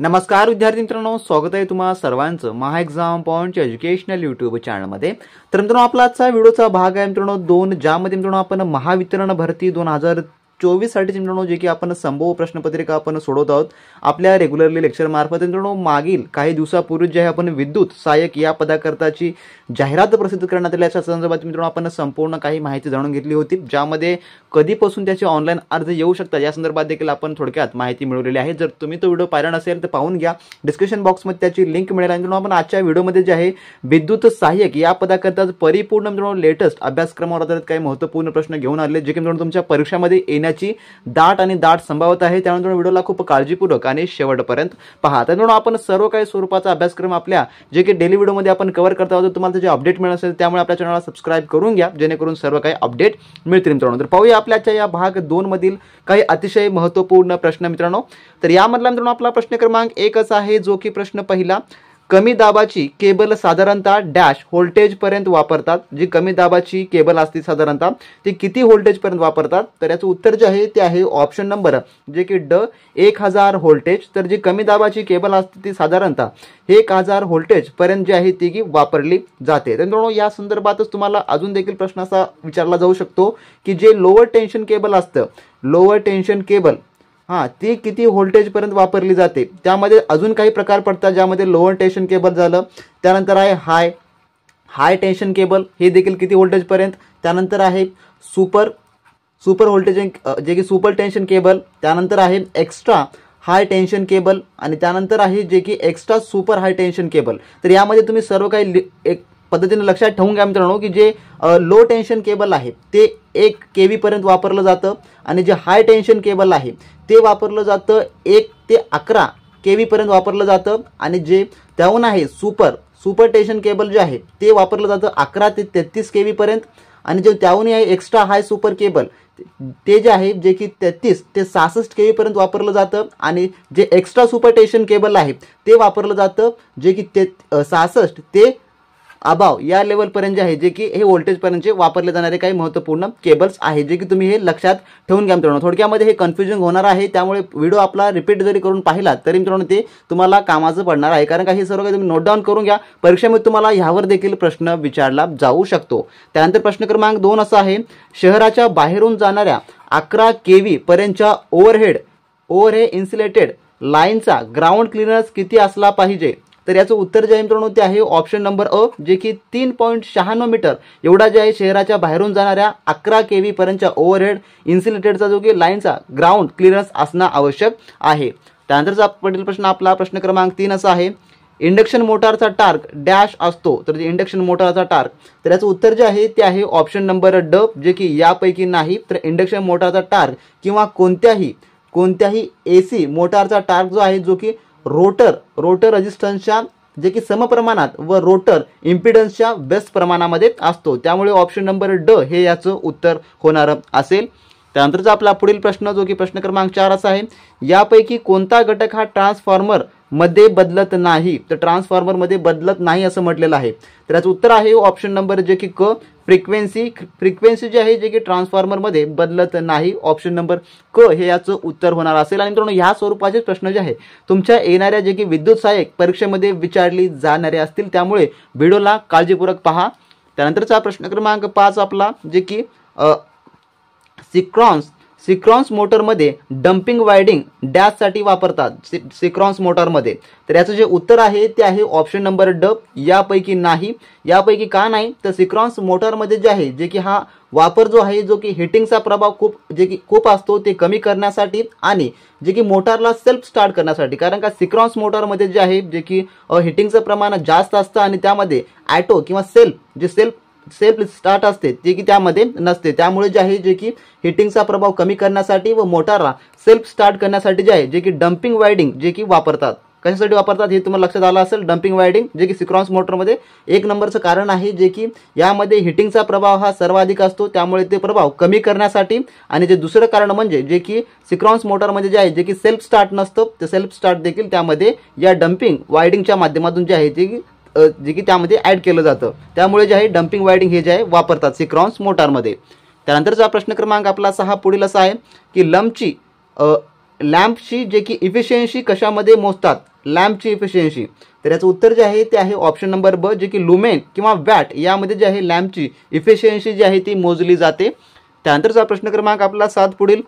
नमस्कार विद्यार्थी मित्रांनो, स्वागत आहे तुम्हा सर्वांचं महा एक्झाम पॉइंटच्या एज्युकेशनल यूट्यूब चॅनलमध्ये। तर मित्रांनो, आपला आजचा व्हिडिओचा भाग आहे मित्रांनो 2, ज्यामध्ये मित्रांनो आपण महावितरण भरती 2024 साठी मित्रांनो जे की आपण संभव प्रश्नपत्रिका आपण सोडवत आहोत आपल्या रेग्युलरली लेक्चर मार्फत। मित्रांनो, मागील काही दिवसापूर्वी जे आहे आपण विद्युत सहाय्यक या पदाकरताची जाहिरात प्रसिद्ध करण्यात आली याच्या संदर्भात मित्रांनो आपण संपूर्ण काही माहिती जाणून घेतली होती, ज्यामध्ये कधीपासून त्याचे ऑनलाईन अर्ज येऊ शकतात या संदर्भात देखील आपण थोडक्यात माहिती मिळवलेली आहे। जर तुम्ही तो व्हिडिओ पाहिला नसेल तर पाहून घ्या, डिस्क्रिप्शन बॉक्समध्ये त्याची लिंक मिळेल। आणि आपण आजच्या व्हिडिओमध्ये जे आहे विद्युत सहाय्यक या पदाकरता परिपूर्ण मित्रांनो लेटेस्ट अभ्यासक्रमावर आधारित काही महत्त्वपूर्ण प्रश्न घेऊन आले, जे की मित्रांनो तुमच्या परीक्षामध्ये येण्याची दाट संभाव्यता आहे। त्यानंतर व्हिडिओला खूप काळजीपूर्वक आणि शेवटपर्यंत पहा। तर मित्रांनो, आपण सर्व काही स्वरूपाचा अभ्यासक्रम आपल्या जे की डेली व्हिडिओमध्ये आपण कव्हर करत आहोत, तुम्हाला त्याचे अपडेट मिळत असेल त्यामुळे आपल्या चॅनलला सबस्क्राइब करून घ्या, जेणेकरून सर्व काही अपडेट मिळतील मित्रांनो। तर पाहूया आपल्याच्या या भाग 2 मधील काही अतिशय महत्त्वपूर्ण प्रश्न मित्रांनो। तर यामधला मित्रांनो आपला प्रश्न क्रमांक 1 असा आहे, जो की प्रश्न पहिला, कमी दाबाची केबल साधारणतः डॅश व्होल्टेज पर्यंत वापरतात। जी कमी दाबाची केबल असते साधारणतः ती किती व्होल्टेज पर्यंत वापरतात? तर याचं उत्तर जे आहे ते आहे ऑप्शन नंबर जे की ड 1000 व्होल्टेज। तर जी कमी दाबाची केबल असते ती साधारणतः 1000 व्होल्टेज पर्यंत जी आहे ती की वापरली जाते। तर मित्रांनो, या संदर्भातच तुम्हाला अजून देखील प्रश्न असा विचारला जाऊ शकतो की जे लोअर टेन्शन केबल असतं, लोअर टेन्शन केबल ती किती व्होल्टेज पर्यंत वापरली जाते? त्यामध्ये अजून काही प्रकार पडतात, ज्यामध्ये लोअर टेन्शन केबल झालं, त्यानंतर आहे हाय टेन्शन केबल, हे देखील किती व्होल्टेज पर्यंत, त्यानंतर आहे सुपर व्होल्टेज जे की सुपर टेन्शन केबल, त्यानंतर आहे एक्स्ट्रा हाय टेन्शन केबल, आणि त्यानंतर आहे जे की एक्स्ट्रा सुपर हाय टेन्शन केबल। तर यामध्ये तुम्ही सर्व काही एक पद्धतीने लक्षात ठेवून घ्या मित्रांनो की जे लो टेन्शन केबल आहे ते 1 केव्ही पर्यंत वापरलं जातं, आणि जे हाय टेन्शन केबल आहे ते वापरलं जातं 1 ते 11 केव्ही पर्यंत वापरलं जातं, आणि जे त्याहून आहे सुपर टेन्शन केबल जे आहे ते वापरलं जातं 11 ते 33 केव्ही पर्यंत, आणि जे त्याहून आहे एक्स्ट्रा हाय सुपर केबल ते जे आहे जे की 33 ते 66 केव्ही पर्यंत वापरलं जातं, आणि जे एक्स्ट्रा सुपर टेन्शन केबल आहे ते वापरलं जातं जे की 66 ते अबाव या लेवल पर्यंत जे आहे जे की हे व्होल्टेज पर्यंतचे वापरले जाणारे काही महत्त्वपूर्ण केबल्स आहे, जे की तुम्ही हे लक्षात ठेवून घ्या मित्रांनो। थोडक्यामध्ये हे कन्फ्युजन होणार आहे, त्यामुळे व्हिडिओ आपला रिपीट जरी करून पाहिला तरी मित्रांनो ते तुम्हाला कामाचं पडणार आहे, कारण का हे सर्व काही तुम्ही नोट डाऊन करून घ्या, परीक्षेमध्ये तुम्हाला ह्यावर देखील प्रश्न विचारला जाऊ शकतो। त्यानंतर प्रश्न क्रमांक 2 असा आहे, शहराच्या बाहेरून जाणाऱ्या 11 केव्ही पर्यंतच्या ओव्हरहेड इन्सुलेटेड लाईनचा ग्राउंड क्लिअरन्स किती असला पाहिजे? तर याचं उत्तर जे आहे मित्रांनो ते आहे ऑप्शन नंबर अ, जे की 3.96 मीटर एवढा जे आहे शहराच्या बाहेरून जाणाऱ्या 11 केव्ही पर्यंतच्या ओव्हरहेड इन्सुलेटेडचा जो की लाईनचा ग्राउंड क्लिअरन्स असणं आवश्यक आहे। त्यानंतरचा पुढील प्रश्न आपला प्रश्न क्रमांक 3 असा आहे, इंडक्शन मोटारचा टार्क डॅश असतो। तर जे इंडक्शन मोटारचा टार्क, तर याचं उत्तर जे आहे ते आहे ऑप्शन नंबर ड, जे की यापैकी नाही। तर इंडक्शन मोटारचा टार्क किंवा कोणत्याही एसी मोटारचा टार्क जो आहे जो की रोटर रेजिस्टन्सच्या जे की समप्रमाणात व रोटर इम्पिडन्सच्या व्यस्त प्रमाणामध्ये असतो, त्यामुळे ऑप्शन नंबर ड हे याचं उत्तर होणार असेल। त्यानंतरचा आपला पुढील प्रश्न जो की प्रश्न क्रमांक 4 असा आहे, यापैकी कोणता घटक हा ट्रान्सफॉर्मर मध्ये बदलत नाही? तर ट्रान्सफॉर्मर मध्ये बदलत नाही असं म्हटलेलं आहे, तर याचं उत्तर आहे ऑप्शन नंबर जे की क, फ्रिक्वेन्सी जे आहे जे की ट्रान्सफॉर्मर मध्ये बदलत नाही, ऑप्शन नंबर क हे याचं उत्तर होणार असेल। आणि मित्रांनो, ह्या स्वरूपाचे प्रश्न जे आहे तुमच्या येणाऱ्या जे की विद्युत सहाय्यक परीक्षेमध्ये विचारली जाणारे असतील, त्यामुळे व्हिडिओला काळजीपूर्वक पहा। त्यानंतरचा प्रश्न क्रमांक 5 आपला जे की सिक्रॉन्स मोटरमध्ये डम्पिंग वायडिंग डॅश साठी वापरतात सिक्रॉन्स मोटरमध्ये। तर याचं जे उत्तर आहे ते आहे ऑप्शन नंबर ड, यापैकी नाही। यापैकी का नाही? तर सिक्रॉन्स मोटरमध्ये जे आहे जे की हा वापर जो आहे जो की हिटिंगचा प्रभाव खूप असतो ते कमी करण्यासाठी, आणि जे की मोटारला सेल्फ स्टार्ट करण्यासाठी, कारण का सिक्रॉन्स मोटरमध्ये जे आहे जे की हिटिंगचं प्रमाण जास्त असतं, आणि त्यामध्ये ॲटो किंवा सेल्फ स्टार्ट असते ते की त्यामध्ये नसते, त्यामुळे जे आहे जे की हिटिंगचा प्रभाव कमी करण्यासाठी व मोटारला सेल्फ स्टार्ट करण्यासाठी जे आहे जे की डम्पिंग वायडिंग जे की वापरतात। कशासाठी वापरतात हे तुम्हाला लक्षात आलं असेल, डम्पिंग वायडिंग जे की सिक्रॉन्स मोटरमध्ये 1 नंबरचं कारण आहे, जे की यामध्ये हिटिंगचा प्रभाव हा सर्वाधिक असतो, त्यामुळे ते प्रभाव कमी करण्यासाठी। आणि जे दुसरं कारण म्हणजे जे की सिक्रॉन्स मोटरमध्ये जे आहे जे की सेल्फ स्टार्ट नसतं, ते सेल्फ स्टार्ट देखील त्यामध्ये या डम्पिंग वायडिंगच्या माध्यमातून जे आहे जे की त्यामध्ये ऍड केलं जातं, त्यामुळे जे आहे डम्पिंग वायडिंग हे जे आहे वापरतात सिक्रॉन्स मोटारमध्ये। त्यानंतरचा प्रश्न क्रमांक आपला 6 पुढील असा आहे की लॅम्पची जे की इफिशियन्सी कशामध्ये मोजतात, लॅम्पची इफिशियन्सी, तर याचं उत्तर जे आहे ते आहे ऑप्शन नंबर ब, जे की लुमेन किंवा वॅट यामध्ये जे आहे लॅम्पची इफिशियन्सी जी आहे ती मोजली जाते. त्यानंतरचा प्रश्न क्रमांक आपला 7 पुढील,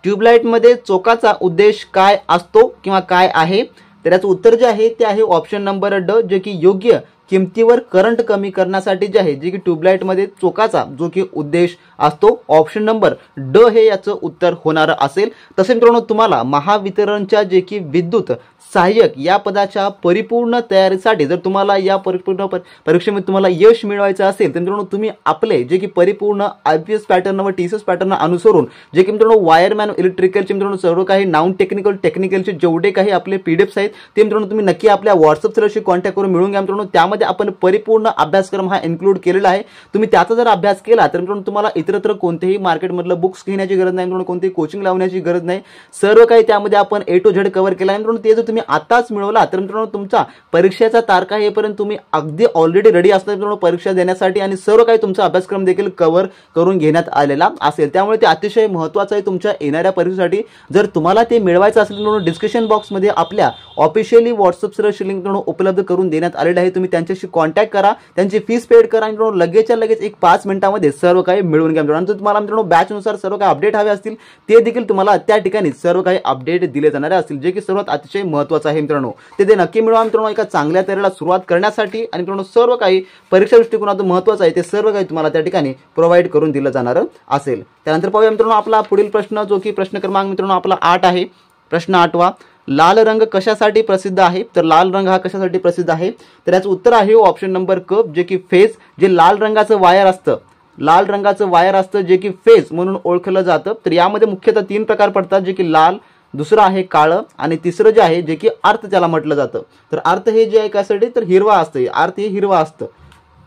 ट्यूबलाईटमध्ये चोकाचा उद्देश काय असतो किंवा काय आहे, तर याचं उत्तर जे आहे ते आहे ऑप्शन नंबर ड, जे की योग्य किमतीवर करंट कमी करण्यासाठी जे आहे जे की ट्यूबलाईटमध्ये चोकाचा जो की उद्देश असतो. ऑप्शन नंबर ड हे याचं उत्तर होणार असेल. तसे मित्रांनो तुम्हाला महावितरणच्या जे की विद्युत सहाय्यक या पदाच्या परिपूर्ण तयारीसाठी जर तुम्हाला या परिपूर्ण परीक्षेमध्ये तुम्हाला यश मिळवायचं असेल तर मित्रांनो तुम्ही आपले जे की परिपूर्ण IPS पॅटर्न व TCS पॅटर्न अनुसरून जे की मित्रांनो वायरमॅन इलेक्ट्रिकलचे मित्रांनो सर्व काही नॉन टेक्निकलचे जेवढे काही आपले PDF आहेत ते मित्रांनो तुम्ही नक्की आपल्या व्हॉट्सअप सरशी कॉन्टॅक्ट करून मिळवून घ्या. मित्रांनो त्यामध्ये आपण परिपूर्ण अभ्यासक्रम हा इन्क्लूड केलेला आहे. तुम्ही त्याचा जर अभ्यास केला तर मित्रांनो तुम्हाला इतरत्र कोणतेही मार्केटमधलं बुक्स घेण्याची गरज नाही, मित्रांनो कोणतेही कोचिंग लावण्याची गरज नाही. सर्व काही त्यामध्ये आपण A to Z कव्हर केला आहे. मित्रांनो ते जर तुम्ही आताच मिळवला तर मित्रांनो तुमचा परीक्षेचा तारखा येईपर्यंत तुम्ही अगदी ऑलरेडी रेडी असणार मित्रांनो परीक्षा देण्यासाठी आणि सर्व काही तुमचा अभ्यासक्रम देखील कव्हर करून घेण्यात आलेला असेल. त्यामुळे ते अतिशय महत्त्वाचं आहे तुमच्या येणाऱ्या परीक्षेसाठी. जर तुम्हाला ते मिळवायचं असेल तर डिस्क्रिप्शन बॉक्समध्ये आपल्या ऑफिशियली व्हॉट्सअप सरशी लिंक उपलब्ध करून देण्यात आलेलं आहे. तुम्ही त्यांच्याशी कॉन्टॅक्ट करा, त्यांची फीस पेड करा आणि मित्रांनो लगेचच्या लगेच 5 मिनिटांमध्ये सर्व काही मिळवून घ्या. मित्रांनो तुम्हाला मित्रांनो बॅचनुसार सर्व काही अपडेट हवे असतील ते देखील तुम्हाला त्या ठिकाणी सर्व काही अपडेट दिले जाणारे असतील, जे की सर्वात अतिशय महत्त्वाचं आहे. मित्रांनो ते नक्की मिळवा मित्रांनो एका चांगल्या तयारीला सुरुवात करण्यासाठी आणि मित्रांनो सर्व काही परीक्षा दृष्टिकोनातून महत्त्वाचं आहे ते सर्व काही तुम्हाला त्या ठिकाणी प्रोव्हाइड करून दिलं जाणार असेल. त्यानंतर पाहूया मित्रांनो आपला पुढील प्रश्न, जो की प्रश्न क्रमांक मित्रांनो आपला 8 आहे. प्रश्न 8वा, लाल रंग कशासाठी प्रसिद्ध आहे, तर लाल रंग हा कशासाठी प्रसिद्ध आहे, तर याचं उत्तर आहे ऑप्शन नंबर क, जे की फेज, जे लाल रंगाचं वायर असतं, लाल रंगाचं वायर असतं जे की फेज म्हणून ओळखलं जातं. तर यामध्ये मुख्यतः 3 प्रकार पडतात, जे की लाल, दुसरं आहे काळं आणि तिसरं जे आहे जे की अर्थ त्याला म्हटलं जातं. तर अर्थ हे जे आहे कशासाठी, तर हिरवा असतं, अर्थ हे हिरवा असतं.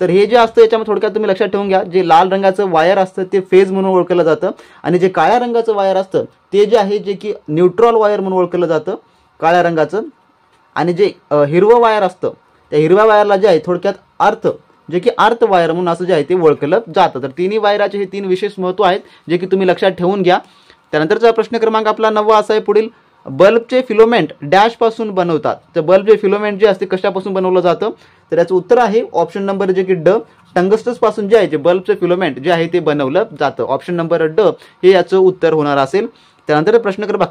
तर हे जे असतं याच्यामध्ये थोडक्यात तुम्ही लक्षात ठेवून घ्या, जे लाल रंगाचं वायर असतं ते फेज म्हणून ओळखलं जातं आणि जे काळ्या रंगाचं वायर असतं ते जे आहे जे की न्यूट्रल वायर म्हणून ओळखलं जातं काळ्या रंगाचं. आणि जे हिरवं वायर असतं त्या हिरव्या वायरला जे आहे थोडक्यात अर्थ, जे की अर्थ वायर म्हणून असं जे आहे ते ओळखलं जातं. तर तिन्ही वायराचे हे 3 विशेष महत्त्व आहेत जे की तुम्ही लक्षात ठेवून घ्या. त्यानंतरचा प्रश्न क्रमांक आपला 9वा असा आहे पुढील, बल्बचे फिलोमेंट डॅश पासून बनवतात, तर बल्बचे फिलोमेंट जे असते कशापासून बनवलं जातं, तर याचं उत्तर आहे ऑप्शन नंबर जे की ड, टंगस्टस पासून जे आहे जे बल्बचे फिलोमेंट जे आहे ते बनवलं जातं. ऑप्शन नंबर ड हे याचं उत्तर होणार असेल. त्यानंतर प्रश्न क्रमांक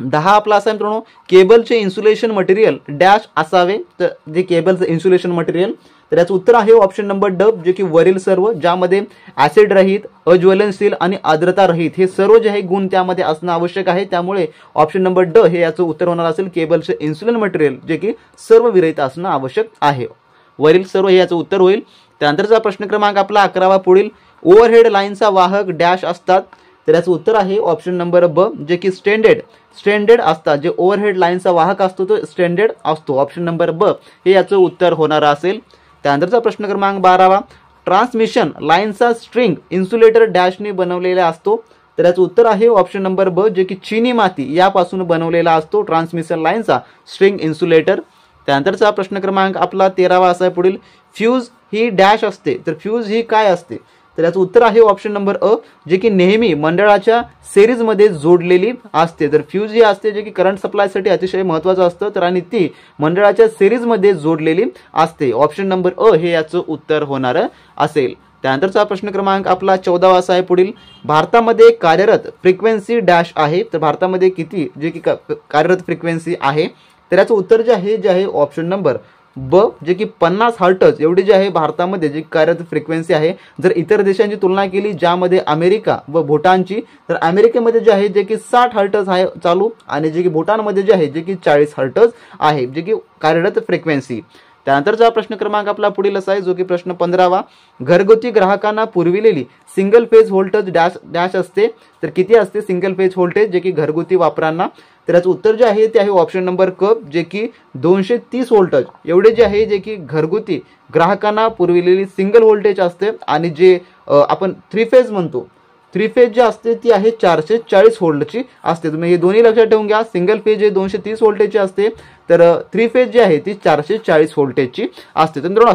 10 आपला असा मित्रांनो, केबलचे इन्सुलेशन मटेरियल डॅश असावे, तर जे केबलचं इन्सुलेशन मटेरियल, तर याचं उत्तर आहे ऑप्शन नंबर ड, जे की वरील सर्व, ज्यामध्ये ऍसिड रहित, अज्वलनशील आणि आर्द्रता रहित हे सर्व जे आहे गुण त्यामध्ये असणं आवश्यक आहे. त्यामुळे ऑप्शन नंबर ड हे याचं उत्तर होणार असेल, केबलचे इन्सुलेशन मटेरियल जे की सर्व विरहित असणं आवश्यक आहे. वरील सर्व हे याचं उत्तर होईल. त्यानंतरचा प्रश्न क्रमांक आपला 11वा पुढील, ओव्हरहेड लाईनचा वाहक डॅश असतात, तर याचं उत्तर आहे ऑप्शन नंबर ब, जे की स्ट्रेंडेड असतात, जे ओव्हरहेड लाईनचा वाहक असतो तो स्ट्रेंडेड असतो. ऑप्शन नंबर ब हे याचं उत्तर होणार असेल. त्यानंतरचा प्रश्न क्रमांक 12वा, ट्रान्समिशन लाईनचा स्ट्रिंग इन्सुलेटर डॅशने बनवलेला असतो, तर याचं उत्तर आहे ऑप्शन नंबर ब, जे की चिनी माती यापासून बनवलेला असतो ट्रान्समिशन लाईनचा स्ट्रिंग इन्सुलेटर. त्यानंतरचा प्रश्न क्रमांक आपला 13वा असा आहे पुढील, फ्यूज ही डॅश असते, तर फ्यूज ही काय असते, तर याचं उत्तर आहे ऑप्शन नंबर अ, जे की नेहमी मंडळाच्या सिरीजमध्ये जोडलेली असते. तर फ्यूज ही असते जे की करंट सप्लायसाठी अतिशय महत्त्वाचं असतं, तर आणि ती मंडळाच्या सिरीजमध्ये जोडलेली असते. ऑप्शन नंबर अ हे याचं उत्तर होणार असेल. त्यानंतरचा प्रश्न क्रमांक आपला 14वा असा आहे पुढील, भारतामध्ये कार्यरत फ्रिक्वेन्सी डॅश आहे, तर भारतामध्ये किती जे की कार्यरत फ्रिक्वेन्सी आहे, तर याचं उत्तर जे आहे ऑप्शन नंबर ब, जे की 50 हर्ट्ज एवढी जी आहे भारतामध्ये जी कार्यरत फ्रिक्वेन्सी आहे. जर इतर देशांची तुलना केली ज्यामध्ये अमेरिका व भूटानची, तर अमेरिकेमध्ये जे आहे जे की 60 हर्ट्ज आहे चालू आणि जे की भूटानमध्ये जे आहे जे की 40 हर्ट्ज आहे जे की कार्यरत फ्रिक्वेन्सी. त्यानंतरचा प्रश्न क्रमांक आपला पुढील असा आहे, जो की प्रश्न 15वा, घरगुती ग्राहकांना पुरविलेली सिंगल फेज व्होल्टेज डॅश असते, तर किती असते सिंगल फेज व्होल्टेज जे की घरगुती वापरांना, तर याचं उत्तर जे आहे ते आहे ऑप्शन नंबर क, जे की 230 व्होल्टेज एवढे जे आहे जे की घरगुती ग्राहकांना पुरविलेली सिंगल व्होल्टेज असते. आणि जे आपण 3 फेज म्हणतो, 3 फेज जे असते ती आहे 440 व्होल्टची असते. तुम्ही हे दोन्ही लक्षात ठेवून घ्या, सिंगल फेज हे 230 व्होल्टेजची असते, तर 3 फेज जी आहे ती 440 व्होल्टेजची असते. तर मित्रांनो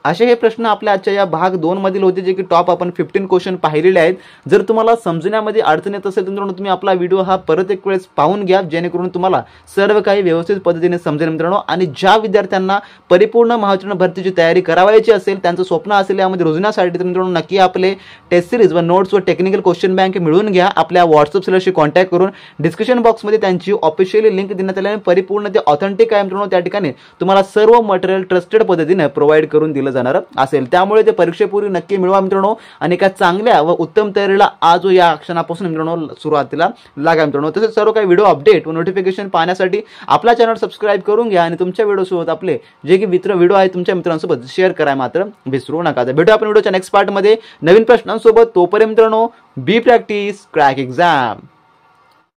असे हे प्रश्न आपल्या आजच्या या भाग 2 मधील होते, जे की टॉप आपण 15 क्वेश्चन पाहिलेले आहेत. जर तुम्हाला समजण्यामध्ये अडचण येत असेल तर मित्रांनो तुम्ही आपला व्हिडिओ हा परत एक वेळेस पाहून घ्या, जेणेकरून तुम्हाला सर्व काही व्यवस्थित पद्धतीने समजेल मित्रांनो. आणि ज्या विद्यार्थ्यांना परिपूर्ण महावितरण भरतीची तयारी करावायची असेल, त्यांचं स्वप्न असेल यामध्ये रुजण्यासाठी, तर मित्रांनो नक्की आपले टेस्ट सिरीज व नोट्स व टेक्निकल क्वेश्चन बँक मिळवून घ्या. आपल्या व्हॉट्सअप सेलरशी कॉन्टॅक्ट करून डिस्क्रिप्शन बॉक्समध्ये त्यांची ऑफिशियली लिंक देण्यात आली आहे. परिपूर्ण ते ऑथेंटिक आहे मित्रांनो. त्या ठिकाणी तुम्हाला सर्व मटेरियल ट्रस्टेड पद्धतीने प्रोव्हाइड करून दिलं जाणार असेल. त्यामुळे ते परीक्षेपूर्वी नक्की मिळवा मित्रांनो. आणि एका चांगल्या व उत्तम तयारीला आज या क्षणापासून मित्रांनो सुरुवातीला लागा मित्रांनो. तसेच सर्व काही व्हिडिओ अपडेट व नोटिफिकेशन पाहण्यासाठी आपला चॅनल सबस्क्राइब करून घ्या. आणि तुमच्या व्हिडिओसोबत आपले जे की व्हिडिओ आहे तुमच्या मित्रांसोबत शेअर करायला मात्र विसरू नका. भेटू आपण व्हिडिओच्या नेक्स्ट पार्टमध्ये नवीन प्रश्नांसोबत. तोपर्यंत मित्रांनो बी प्रॅक्टिस क्रॅक एक्झाम.